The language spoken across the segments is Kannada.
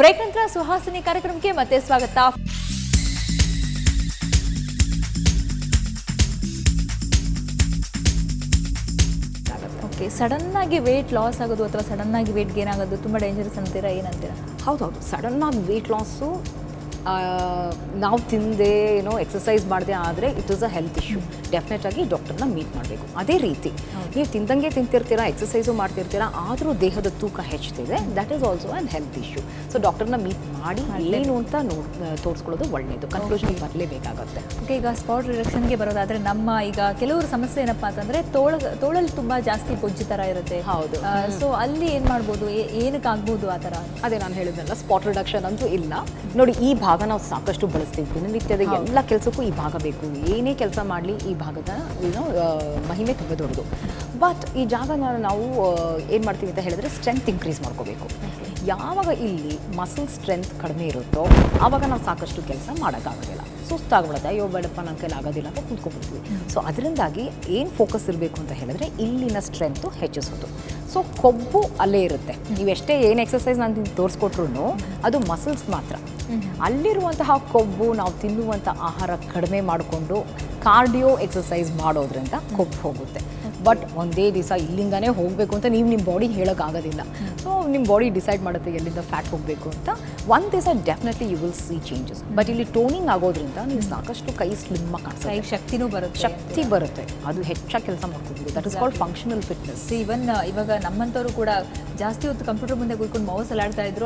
ಬ್ರೇಕ್ ನಂತರ ಸುಹಾಸಿನಿ ಕಾರ್ಯಕ್ರಮಕ್ಕೆ ಮತ್ತೆ ಸ್ವಾಗತ. ಓಕೆ, ಸಡನ್ ಆಗಿ ವೇಟ್ ಲಾಸ್ ಆಗೋದು ಅಥವಾ ಸಡನ್ ಆಗಿ ವೇಟ್ ಗೇನ್ ಆಗೋದು ತುಂಬ ಡೇಂಜರಸ್ ಅಂತೀರಾ, ಏನಂತೀರಾ? ಹೌದೌದು, ಸಡನ್ ಆಗಿ ವೇಟ್ ಲಾಸು ನಾವು ತಿಂದೆ ಎಕ್ಸಸೈಸ್ ಮಾಡದೆ ಆದರೆ it is a health issue. Definite ಆಗಿ ಡಾಕ್ಟರ್ನ ಮೀಟ್ ಮಾಡಬೇಕು. ಅದೇ ರೀತಿ ನೀವು ತಿಂದಂಗೆ ತಿಂತಿರ್ತೀರಾ, ಎಕ್ಸಸೈಸು ಮಾಡ್ತಿರ್ತೀರಾ, ಆದರೂ ದೇಹದ ತೂಕ ಹೆಚ್ಚುತ್ತಿದೆ, that is also an health issue. So ಡಾಕ್ಟರ್ನ ಮೀಟ್ ಮಾಡಿ ಏನು ಅಂತ ತೋರಿಸ್ಕೊಳ್ಳೋದು ಒಳ್ಳೆಯದು. ಕನ್ಕ್ಲೂಷನ್ಗೆ ಬರಲೇಬೇಕಾಗುತ್ತೆ. ಓಕೆ, ಈಗ ಸ್ಪಾಟ್ ರಿಡಕ್ಷನ್ಗೆ ಬರೋದಾದರೆ ನಮ್ಮ ಈಗ ಕೆಲವರು ಸಮಸ್ಯೆ ಏನಪ್ಪ ಅಂತಂದರೆ ತೋಳಲ್ಲಿ ತುಂಬ ಜಾಸ್ತಿ ಬೊಜ್ಜು ಥರ ಇರುತ್ತೆ. ಹೌದು. ಸೊ ಅಲ್ಲಿ ಏನು ಮಾಡ್ಬೋದು, ಏನಕ್ಕೆ ಆಗ್ಬೋದು ಆ ಥರ? ಅದೇ ನಾನು ಹೇಳಿದ್ನಲ್ಲ, ಸ್ಪಾಟ್ ರಿಡಕ್ಷನ್ ಅಂತೂ ಇಲ್ಲ. ನೋಡಿ, ಈ ಭಾಗ ನಾವು ಸಾಕಷ್ಟು ಬಳಸ್ತೀವಿ ದಿನನಿತ್ಯದ ಎಲ್ಲ ಕೆಲಸಕ್ಕೂ ಈ ಭಾಗ ಬೇಕು. ಏನೇ ಕೆಲಸ ಮಾಡಲಿ ಈ ಭಾಗದ ಮಹಿಮೆ ತುಂಬ ದೊಡ್ಡದು. ಬಟ್ ಈ ಜಾಗನ ನಾವು ಏನು ಮಾಡ್ತೀವಿ ಅಂತ ಹೇಳಿದ್ರೆ ಸ್ಟ್ರೆಂತ್ ಇನ್ಕ್ರೀಸ್ ಮಾಡ್ಕೋಬೇಕು. ಯಾವಾಗ ಇಲ್ಲಿ ಮಸಲ್ ಸ್ಟ್ರೆಂತ್ ಕಡಿಮೆ ಇರುತ್ತೋ ಆವಾಗ ನಾವು ಸಾಕಷ್ಟು ಕೆಲಸ ಮಾಡೋಕ್ಕಾಗೋದಿಲ್ಲ, ಸುಸ್ತಾಗ್ಬಿಡುತ್ತೆ. ಅಯ್ಯೋ ಬೇಡಪ್ಪ, ನನ್ನ ಕೈಲಿ ಆಗೋದಿಲ್ಲ ಅಂತ ಕೂತ್ಕೊಂಡ್ಬಿಡ್ತೀವಿ. ಸೊ ಅದರಿಂದಾಗಿ ಏನು ಫೋಕಸ್ ಇರಬೇಕು ಅಂತ ಹೇಳಿದ್ರೆ ಇಲ್ಲಿನ ಸ್ಟ್ರೆಂತು ಹೆಚ್ಚಿಸೋದು. ಸೊ ಕೊಬ್ಬು ಅಲ್ಲೇ ಇರುತ್ತೆ. ನೀವೆಷ್ಟೇ ಏನು ಎಕ್ಸಸೈಸ್ ನಾನು ತೋರಿಸ್ಕೊಟ್ರು ಅದು ಮಸಲ್ಸ್ ಮಾತ್ರ. ಅಲ್ಲಿರುವಂತಹ ಕೊಬ್ಬು ನಾವು ತಿನ್ನುವಂಥ ಆಹಾರ ಕಡಿಮೆ ಮಾಡಿಕೊಂಡು ಕಾರ್ಡಿಯೋ ಎಕ್ಸಸೈಸ್ ಮಾಡೋದ್ರಿಂದ ಕೊಬ್ಬು ಹೋಗುತ್ತೆ. ಬಟ್ ಒಂದೇ ದಿವಸ ಇಲ್ಲಿಂದನೇ ಹೋಗಬೇಕು ಅಂತ ನೀವು ನಿಮ್ಮ ಬಾಡಿ ಹೇಳೋಕ್ಕಾಗೋದಿಲ್ಲ. ಸೊ ನಿಮ್ಮ ಬಾಡಿ ಡಿಸೈಡ್ ಮಾಡುತ್ತೆ ಎಲ್ಲಿಂದ ಫ್ಯಾಟ್ ಹೋಗಬೇಕು ಅಂತ. ಒಂದು ದಿವಸ definitely you will see changes. But ಇಲ್ಲಿ ಟೋನಿಂಗ್ ಆಗೋದ್ರಿಂದ ನೀವು ಸಾಕಷ್ಟು ಕೈ ಸ್ಲಿಮ್ ಆಗಿ ಕಾಣಿಸುತ್ತೆ, ಶಕ್ತಿನೂ ಬರುತ್ತೆ. ಶಕ್ತಿ ಬರುತ್ತೆ, ಅದು ಹೆಚ್ಚಾಗಿ ಕೆಲಸ ಮಾಡ್ಕೋಬಹುದು. That is called functional fitness. Even ಇವಾಗ ನಮ್ಮಂಥವ್ರು ಕೂಡ ಜಾಸ್ತಿ ಹೊತ್ತು ಕಂಪ್ಯೂಟರ್ ಮುಂದೆ ಕೂತ್ಕೊಂಡು ಮೌಸ್ ಅಲ್ಲಾಡ್ತಾ ಇದ್ರು.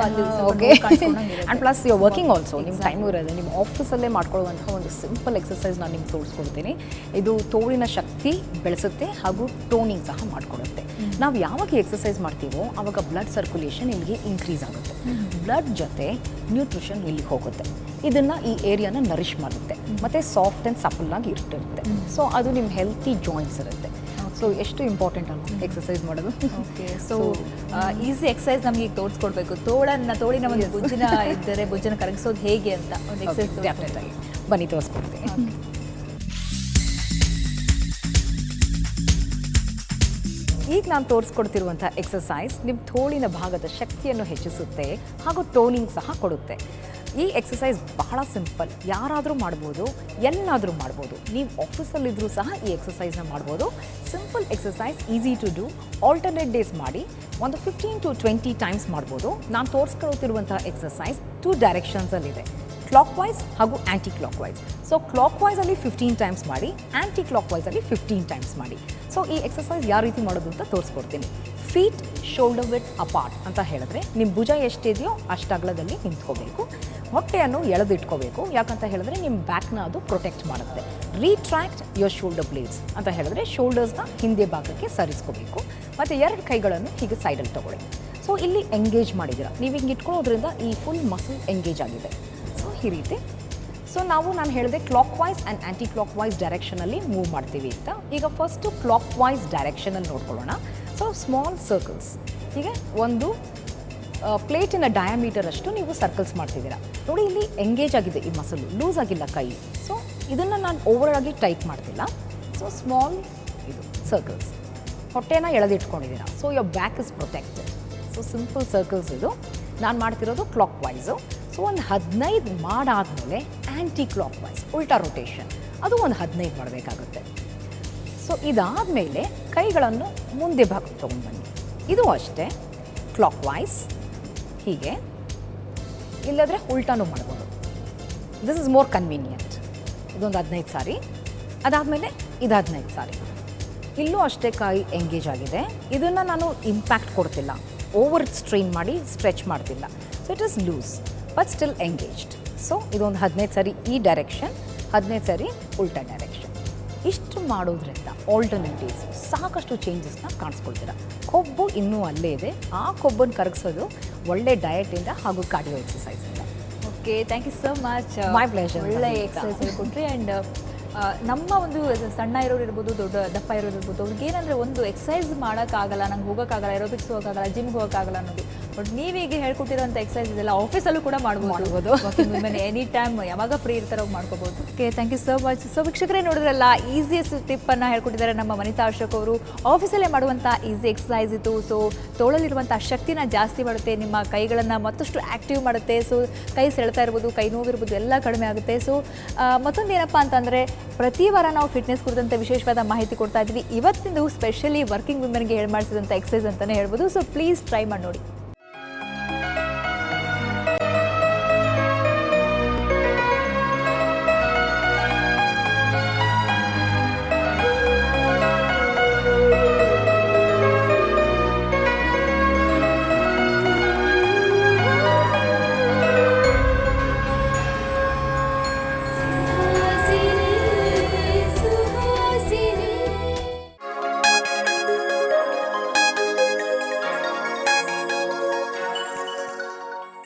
Okay, and plus you working also, ನಿಮ್ಮ ಟೈಮ್ ಇರೋದು ನಿಮ್ಮ ಆಫೀಸಲ್ಲೇ ಮಾಡ್ಕೊಳ್ಳುವಂತಹ ಒಂದು ಸಿಂಪಲ್ ಎಕ್ಸಸೈಸ್ ನಾನು ನಿಮ್ಗೆ ತೋರಿಸ್ಕೊಡ್ತೀನಿ. ಇದು ತೋಳಿನ ಶಕ್ತಿ ಬೆಳೆಸುತ್ತೆ ಹಾಗೂ ಟೋನಿಂಗ್ ಸಹ ಮಾಡಿಕೊಡುತ್ತೆ. ನಾವು ಯಾವಾಗ ಎಕ್ಸಸೈಸ್ ಮಾಡ್ತೀವೋ ಆವಾಗ ಬ್ಲಡ್ ಸರ್ಕ್ಯುಲೇಷನ್ ಇಲ್ಲಿಗೆ ಇನ್ಕ್ರೀಸ್ ಆಗುತ್ತೆ. ಬ್ಲಡ್ ಜೊತೆ ನ್ಯೂಟ್ರಿಷನ್ ಇಲ್ಲಿಗೆ ಹೋಗುತ್ತೆ. ಇದನ್ನು ಈ ಏರಿಯಾನ ನರಿಶ್ ಮಾಡುತ್ತೆ ಮತ್ತು ಸಾಫ್ಟ್ ಆ್ಯಂಡ್ ಸಪಲ್ ಆಗಿ ಇಟ್ಟಿರುತ್ತೆ. ಸೊ ಅದು ನಿಮ್ಮ ಹೆಲ್ತಿ ಜಾಯಿಂಟ್ಸ್ ಇರುತ್ತೆ. ಸೊ ಎಷ್ಟು ಇಂಪಾರ್ಟೆಂಟ್ ಅಲ್ವಾ ಎಕ್ಸಸೈಸ್ ಮಾಡೋದು. ಓಕೆ, ಸೊ ಈಸಿ ಎಕ್ಸಸೈಸ್ ನಮಗೆ ಈಗ ತೋರಿಸ್ಕೊಡ್ಬೇಕು. ತೋಳಿನ ಒಂದು ಬೊಜ್ಜಿನ ಇದ್ದರೆ ಬೊಜ್ಜನ್ನು ಕರಗಿಸೋದು ಹೇಗೆ ಅಂತ ಒಂದು ಎಕ್ಸಸೈಸ್ ಡೆಫಿನೆಟ್ ಆಗಿ ಬನ್ನಿ ತೋರಿಸ್ಕೊಡ್ತೀನಿ. ಈಗ ನಾನು ತೋರಿಸ್ಕೊಡ್ತಿರುವಂಥ ಎಕ್ಸಸೈಸ್ ನಿಮ್ಮ ತೋಳಿನ ಭಾಗದ ಶಕ್ತಿಯನ್ನು ಹೆಚ್ಚಿಸುತ್ತೆ ಹಾಗೂ ಟೋನಿಂಗ್ ಸಹ ಕೊಡುತ್ತೆ. ಈ ಎಕ್ಸಸೈಸ್ ಬಹಳ ಸಿಂಪಲ್, ಯಾರಾದರೂ ಮಾಡ್ಬೋದು, ಎಲ್ಲಾದರೂ ಮಾಡ್ಬೋದು. ನೀವು ಆಫೀಸಲ್ಲಿದ್ದರೂ ಸಹ ಈ ಎಕ್ಸಸೈಸ್ನ ಮಾಡ್ಬೋದು. Simple exercise, easy to do. Alternate days ಮಾಡಿ ಒಂದು 15 to 20 ಟೈಮ್ಸ್ ಮಾಡ್ಬೋದು. ನಾನು ತೋರಿಸ್ಕೊಳ್ತಿರುವಂಥ ಎಕ್ಸಸೈಸ್ 2 ಡೈರೆಕ್ಷನ್ಸಲ್ಲಿದೆ, ಕ್ಲಾಕ್ ವೈಸ್ ಹಾಗೂ anti clockwise. So clock ವೈಸಲ್ಲಿ 15 ಟೈಮ್ಸ್ ಮಾಡಿ, ಆ್ಯಂಟಿ ಕ್ಲಾಕ್ ವೈಸಲ್ಲಿ 15 ಟೈಮ್ಸ್ ಮಾಡಿ. ಸೊ ಈ ಎಕ್ಸಸೈಸ್ ಯಾವ ರೀತಿ ಮಾಡೋದು ಅಂತ ತೋರಿಸ್ಕೊಡ್ತೀನಿ. ಫೀಟ್ ಶೋಲ್ಡರ್ ವಿಡ್ತ್ ಅಪಾರ್ಟ್ ಅಂತ ಹೇಳಿದ್ರೆ ನಿಮ್ಮ ಭುಜ ಎಷ್ಟಿದೆಯೋ ಅಷ್ಟು ಅಗಲದಲ್ಲಿ ನಿಂತ್ಕೋಬೇಕು. ಹೊಟ್ಟೆಯನ್ನು ಎಳೆದಿಟ್ಕೋಬೇಕು. ಯಾಕಂತ ಹೇಳಿದ್ರೆ ನಿಮ್ಮ ಬ್ಯಾಕ್ನ ಅದು ಪ್ರೊಟೆಕ್ಟ್ ಮಾಡುತ್ತೆ. ರೀಟ್ರಾಕ್ಟ್ ಯುವರ್ ಶೋಲ್ಡರ್ ಬ್ಲೇಡ್ಸ್ ಅಂತ ಹೇಳಿದ್ರೆ ಶೋಲ್ಡರ್ಸ್ನ ಹಿಂದೆ ಭಾಗಕ್ಕೆ ಸರಿಸ್ಕೋಬೇಕು. ಮತ್ತು 2 ಕೈಗಳನ್ನು ಹೀಗೆ ಸೈಡಲ್ಲಿ ತೊಗೊಳ್ಳಿ. ಸೊ ಇಲ್ಲಿ ಎಂಗೇಜ್ ಮಾಡಿದ್ದೀರಾ, ನೀವು ಹಿಂಗೆ ಇಟ್ಕೊಳ್ಳೋದ್ರಿಂದ ಈ ಫುಲ್ ಮಸಲ್ ಎಂಗೇಜ್ ಆಗಿದೆ. ಸೊ ಈ ರೀತಿ. ಸೊ ನಾನು ಹೇಳಿದೆ clockwise and anti clockwise ಡೈರೆಕ್ಷನಲ್ಲಿ ಮೂವ್ ಮಾಡ್ತೀವಿ ಅಂತ. ಈಗ ಫಸ್ಟು ಕ್ಲಾಕ್ ವೈಸ್ ಡೈರೆಕ್ಷನಲ್ಲಿ ನೋಡ್ಕೊಳ್ಳೋಣ. ಸೊ ಸ್ಮಾಲ್ ಸರ್ಕಲ್ಸ್, ಹೀಗೆ ಒಂದು ಪ್ಲೇಟಿನ ಡಯಾಮೀಟರ್ ಅಷ್ಟು ನೀವು ಸರ್ಕಲ್ಸ್ ಮಾಡ್ತಿದ್ದೀರಾ. ನೋಡಿ, ಇಲ್ಲಿ ಎಂಗೇಜ್ ಆಗಿದೆ ಈ ಮಸಲು, ಲೂಸ್ ಆಗಿಲ್ಲ ಕೈ. ಸೊ ಇದನ್ನು ನಾನು ಓವರ್ ಆಗಿ ಟೈಟ್ ಮಾಡ್ತಿಲ್ಲ. ಸೊ ಸ್ಮಾಲ್ ಇದು ಸರ್ಕಲ್ಸ್, ಹೊಟ್ಟೆನ ಎಳೆದಿಟ್ಕೊಂಡಿದ್ದೀರಾ. So your back is protected. So simple circles ಇದು. ನಾನು ಮಾಡ್ತಿರೋದು ಕ್ಲಾಕ್ ವೈಸು. ಸೊ ಒಂದು 15 ಮಾಡಾದಮೇಲೆ ಆ್ಯಂಟಿ ಕ್ಲಾಕ್ ವೈಸ್ ಉಲ್ಟಾ ರೊಟೇಷನ್, ಅದು ಒಂದು 15 ಮಾಡಬೇಕಾಗುತ್ತೆ. ಸೊ ಇದಾದಮೇಲೆ ಕೈಗಳನ್ನು ಮುಂದೆ ಭಾಗ ತೊಗೊಂಡು ಬನ್ನಿ. ಇದು ಅಷ್ಟೇ ಕ್ಲಾಕ್ ವೈಸ್ ಹೀಗೆ, ಇಲ್ಲದ್ರೆ ಉಲ್ಟಾನೂ ಮಾಡ್ಬೋದು. This is more convenient. ಇದೊಂದು 15 ಸಾರಿ. ಅದಾದಮೇಲೆ ಇದು 15 ಸಾರಿ. ಇಲ್ಲೂ ಅಷ್ಟೇ ಕೈ ಎಂಗೇಜ್ ಆಗಿದೆ. ಇದನ್ನು ನಾನು ಇಂಪ್ಯಾಕ್ಟ್ ಕೊಡ್ತಿಲ್ಲ, ಓವರ್ ಸ್ಟ್ರೈನ್ ಮಾಡಿ ಸ್ಟ್ರೆಚ್ ಮಾಡ್ತಿಲ್ಲ. So it is loose but still engaged. So ಇದೊಂದು 15 ಸಾರಿ ಈ ಡೈರೆಕ್ಷನ್, 15 ಸಾರಿ ಉಲ್ಟಾ ಡೈರೆಕ್ಷನ್. ಇಷ್ಟು ಮಾಡೋದ್ರಿಂದ ಆಲ್ಟರ್ನೇಟ್ ಡೇಸ್ ಸಾಕಷ್ಟು ಚೇಂಜಸ್ನ ಕಾಣಿಸ್ಕೊಳ್ತೀರ. ಕೊಬ್ಬು ಇನ್ನೂ ಅಲ್ಲೇ ಇದೆ. ಆ ಕೊಬ್ಬನ್ನು ಕರಗಿಸೋದು ಒಳ್ಳೆ ಡಯಟಿಂದ ಹಾಗೂ ಕಾರ್ಡಿಯೋ ಎಕ್ಸಸೈಸಿಂದ. Okay, thank you so much. My pleasure. ಒಳ್ಳೆ ಎಕ್ಸಸೈಸ್ ಹೇಳ್ಕೊಟ್ರಿ. ಆ್ಯಂಡ್ ನಮ್ಮ ಒಂದು ಸಣ್ಣ ಇರೋರು ಇರ್ಬೋದು, ದಪ್ಪ ಇರೋರು ಇರ್ಬೋದು, ಅವ್ರಿಗೆ ಏನಂದರೆ ಒಂದು ಎಕ್ಸಸೈಸ್ ಮಾಡೋಕ್ಕಾಗಲ್ಲ, ನಂಗೆ ಹೋಗೋಕ್ಕಾಗಲ್ಲ, ಏರೋಬಿಕ್ಸ್ ಹೋಗೋಕ್ಕಾಗಲ್ಲ, ಜಿಮ್ಗೆ ಹೋಗೋಕ್ಕಾಗಲ್ಲ ಅನ್ನೋದು. ಬಟ್ ನೀವೀಗ ಹೇಳ್ಕೊಟ್ಟಿರೋಂಥ ಎಕ್ಸಸೈಸ್ ಇದೆಲ್ಲ ಆಫೀಸಲ್ಲೂ ಕೂಡ ಮಾಡ್ಬೋದು. ವುಮೆನ್ ಎನಿ ಟೈಮ್ ಯಾವಾಗ ಫ್ರೀ ಇರ್ತಾರೋ ಮಾಡ್ಕೋಬೋದು. Okay, thank you so much. So ವೀಕ್ಷಕರೇ ನೋಡಿದ್ರಲ್ಲ, ಈಸಿಯೆಸ್ಟ್ ಟಿಪ್ಪನ್ನು ಹೇಳ್ಕೊಟ್ಟಿದ್ದಾರೆ ನಮ್ಮ ವನಿತಾ ಅಶೋಕ್ ಅವರು. ಆಫೀಸಲ್ಲೇ ಮಾಡುವಂಥ ಈಸಿ ಎಕ್ಸಸೈಸ್ ಇದು. ಸೊ ತೋಳಲ್ಲಿರುವಂಥ ಶಕ್ತಿನ ಜಾಸ್ತಿ ಮಾಡುತ್ತೆ, ನಿಮ್ಮ ಕೈಗಳನ್ನು ಮತ್ತಷ್ಟು ಆ್ಯಕ್ಟಿವ್ ಮಾಡುತ್ತೆ. ಸೊ ಕೈ ಸೆಳೆತಾ ಇರ್ಬೋದು, ಕೈ ನೋವಿರ್ಬೋದು, ಎಲ್ಲ ಕಡಿಮೆ ಆಗುತ್ತೆ. ಸೊ ಮತ್ತೊಂದು ಏನಪ್ಪ ಅಂತಂದರೆ, ಪ್ರತಿ ವಾರ ನಾವು ಫಿಟ್ನೆಸ್ ಕುರಿತಂತೆ ವಿಶೇಷವಾದ ಮಾಹಿತಿ ಕೊಡ್ತಾ ಇದ್ವಿ. ಇವತ್ತಿಂದು ಸ್ಪೆಷಲಿ ವರ್ಕಿಂಗ್ ವುಮೆನ್ಗೆ ಹೇಳಿ ಮಾಡಿಸಿದಂಥ ಎಕ್ಸಸೈಸ್ ಅಂತಲೇ ಹೇಳ್ಬೋದು. ಸೊ ಪ್ಲೀಸ್ ಟ್ರೈ ಮಾಡಿ ನೋಡಿ.